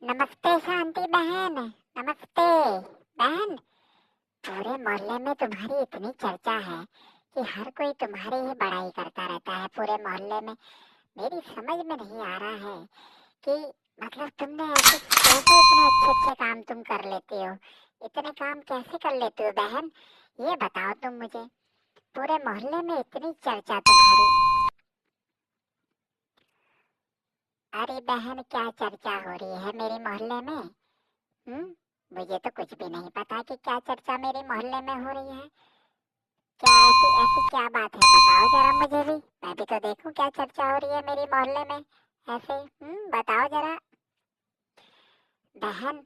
नमस्ते शांति बहन। नमस्ते बहन। पूरे मोहल्ले में तुम्हारी इतनी चर्चा है कि हर कोई तुम्हारी ही बड़ाई करता रहता है पूरे मोहल्ले में। मेरी समझ में नहीं आ रहा है कि मतलब तुमने ऐसे कैसे इतने अच्छे अच्छे काम तुम कर लेती हो। इतने काम कैसे कर लेती हो बहन, ये बताओ तुम मुझे। पूरे मोहल्ले में इतनी चर्चा तुम्हारी। अरे बहन, क्या चर्चा हो रही है मेरे मोहल्ले में? मुझे तो कुछ भी नहीं पता कि क्या चर्चा मेरे मोहल्ले में हो रही है। क्या ऐसी ऐसी क्या बात है, बताओ जरा मुझे भी। मैं भी तो देखूं क्या चर्चा हो रही है मेरे मोहल्ले में। ऐसे बताओ जरा बहन।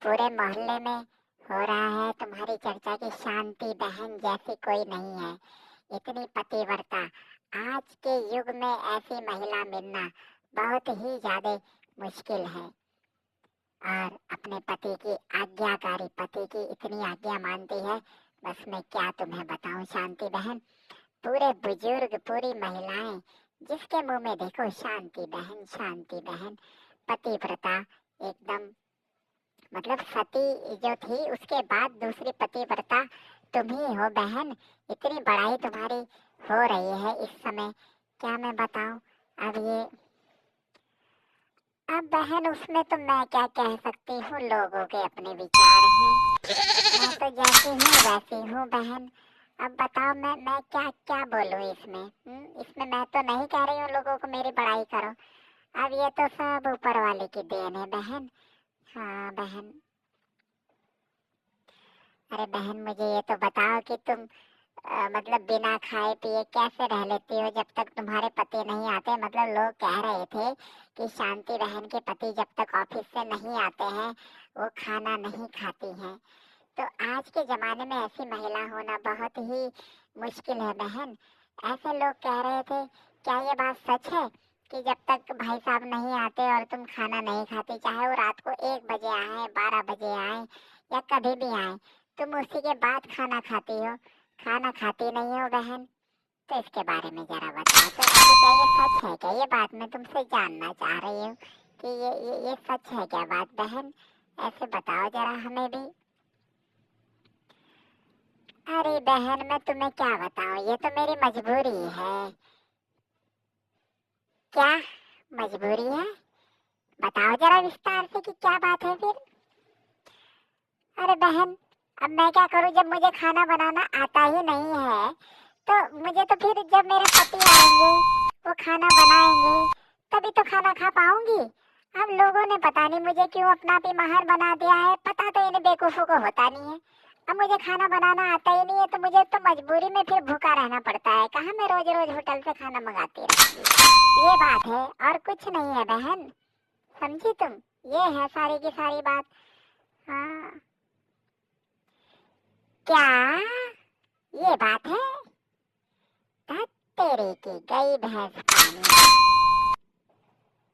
पूरे मोहल्ले में हो रहा है तुम्हारी चर्चा की शांति बहन जैसी कोई नहीं है। इतनी पतिव्रता। आज के युग में ऐसी महिला मिलना बहुत ही ज्यादा मुश्किल है। और अपने पति की आज्ञाकारी पति की इतनी आज्ञा मानती है। बस मैं क्या तुम्हें बताऊं शांति बहन। पूरे बुजुर्ग, पूरी महिलाएं, जिसके मुंह में देखो शांति बहन शांति बहन। पतिव्रता एकदम, मतलब सती जो थी उसके बाद दूसरी पतिव्रता तुम ही हो बहन। इतनी बड़ाई तुम्हारी हो रही है इस समय, क्या मैं बताऊं। अब ये अब बहन उसमें तो मैं क्या कह सकती हूँ, लोगों के अपने विचार हैं। मैं तो जैसी हूँ वैसी हूँ बहन। अब बताओ मैं क्या क्या बोलूँ इसमें। इसमें मैं तो नहीं कह रही हूँ लोगों को मेरी बड़ाई करो। अब ये तो सब ऊपर वाले की देन है बहन। हाँ बहन। अरे बहन, मुझे ये तो बताओ कि तुम मतलब बिना खाए पिए कैसे रह लेती हो जब तक तुम्हारे पति नहीं आते। मतलब लोग कह रहे थे कि शांति बहन के पति जब तक ऑफिस से नहीं आते हैं वो खाना नहीं खाती हैं। तो आज के जमाने में ऐसी महिला होना बहुत ही मुश्किल है बहन। ऐसे लोग कह रहे थे। क्या ये बात सच है कि जब तक भाई साहब नहीं आते और तुम खाना नहीं खाती, चाहे वो रात को 1 बजे आए, 12 बजे आए या कभी भी आए, तुम उसी के बाद खाना खाती हो? खाना खाती नहीं हो बहन? तो इसके बारे में जरा बताओ। तो ऐसे क्या ये सच है क्या? ये बात मैं तुमसे जानना चाह रही हूँ कि ये सच है क्या बात बहन? ऐसे बताओ जरा हमें भी। अरे बहन, मैं तुम्हें क्या बताऊं, ये तो मेरी मजबूरी है। क्या मजबूरी है? बताओ जरा विस्तार से कि क्या बात है फिर। अरे बहन, अब मैं क्या करूं जब मुझे खाना बनाना आता ही नहीं है। तो मुझे तो फिर जब मेरे पति आएंगे वो खाना बनाएंगे तभी तो खाना खा पाऊंगी। अब लोगों ने पता नहीं मुझे क्यों अपना भी माहिर बना दिया है, पता तो इन बेवकूफों को होता नहीं है। अब मुझे खाना बनाना आता ही नहीं है तो मुझे तो मजबूरी में फिर भूखा रहना पड़ता है। कहाँ मैं रोज रोज होटल से खाना मंगाती रहूंगी। ये बात है और कुछ नहीं है बहन, समझी तुम? ये है सारी की सारी बात। हाँ। क्या ये बात है? धत तेरे की गई भैंस पानी।